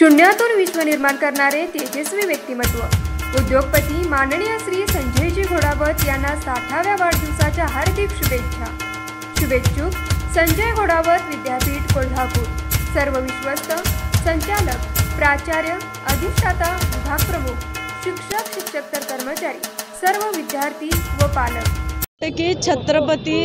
शून्यातून विश्व निर्माण करणारे तेजस्वी व्यक्तिमत्व उद्योगपती माननीय श्री संजयजी घोडावत यांना 60व्या वाढदिवसाच्या हार्दिक शुभेच्छा। शुभेच्छुक संजय घोडावत विद्यापीठ कोल्हापूर। सर्व विश्वस्त, संचालक, प्राचार्य, अधिष्ठाता, विभाग प्रमुख, शिक्षक, शिक्षकेतर कर्मचारी, सर्व विद्यार्थी व पालक की छत्रपती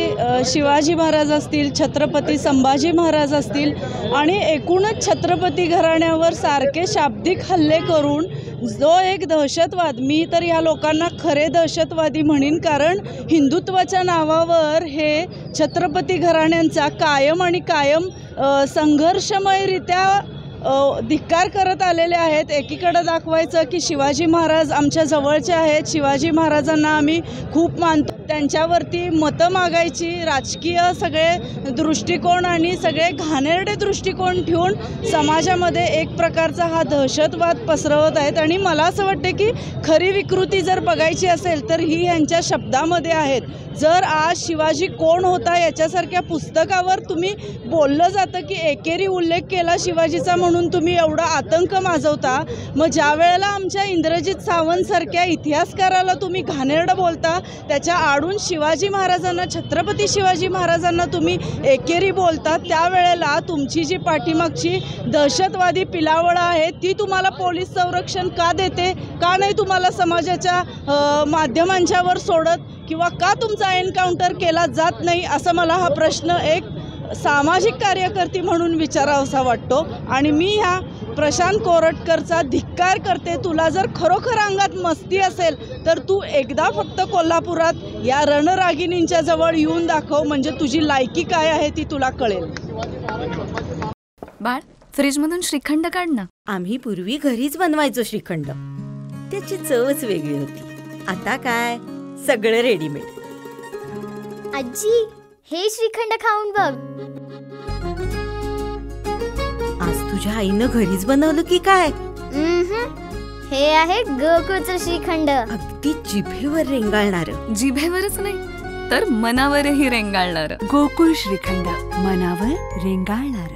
शिवाजी महाराज असतील, छत्रपती संभाजी महाराज असतील आणि एकूणच छत्रपती घराण्यावर सारखे शाब्दिक हल्ले करून जो एक दहशतवाद, मी तर या लोकांना खरे दहशतवादी म्हणीन, कारण हिंदुत्वाच्या नावावर हे छत्रपती घराण्यांचा कायम आणि कायम संघर्षमयरित्या धिक्कार करत आलेले आहेत। एकीकडे दाखवायचं की शिवाजी महाराज आमच्या जवळचे आहेत, शिवाजी महाराजांना आम्ही खूप मानतो, त्यांच्यावरती मतं मागायची राजकीय सगळे दृष्टिकोन आणि सगळे घाणेरडे दृष्टिकोन ठेवून समाजामध्ये एक प्रकारचा हा दहशतवाद पसरवत आहेत। आणि मला असं वाटते की खरी विकृती जर बघायची असेल तर ही यांच्या शब्दामध्ये आहेत। जर आज शिवाजी कोण होता याच्यासारख्या पुस्तकावर तुम्ही बोललं जातं की एकेरी उल्लेख केला शिवाजीचा म्हणून तुम्ही एवढा आतंक माजवता, मग ज्या वेळेला आमच्या इंद्रजित सावंतसारख्या इतिहासकाराला तुम्ही घाणेरडं बोलता, त्याच्या आडून शिवाजी महाराजांना, छत्रपती शिवाजी महाराजांना तुम्ही एकेरी बोलता, त्यावेळेला तुमची जी पाठीमागची दहशतवादी पिलावळा आहे ती तुम्हाला पोलीस संरक्षण का देते, का नाही तुम्हाला समाजाच्या माध्यमांच्यावर सोडत, किंवा का तुमचा एन्काउंटर केला जात नाही, असं मला हा प्रश्न एक सामाजिक कार्यकर्ती म्हणून विचारावासा वाटतो। आणि मी ह्या प्रशांत कोरटकरचा धिक्कार करते। तुला जर खरोखर अंगात मस्ती असेल तर तू एकदा फक्त कोल्हापुरात या रणरागिणींच्या जवळ येऊन दाखव, म्हणजे तुझी लायकी काय आहे ती तुला कळेल। बाळ, फ्रीजमधून श्रीखंड काढ ना। आम्ही पूर्वी घरीच बनवायचो श्रीखंड, त्याची चवच वेगळी होती। आता काय सगळं रेडीमेड। आजी, हे श्रीखंड खाऊन बघ। आज तुझ्या आईनं घरीच बनवलं की काय? हे आहे गोकुळचं श्रीखंड, अगदी जिभेवर रेंगाळणार। जिभेवरच नाही तर मनावरही रेंगाळणार। गोकुळ श्रीखंड, मनावर रेंगाळणार।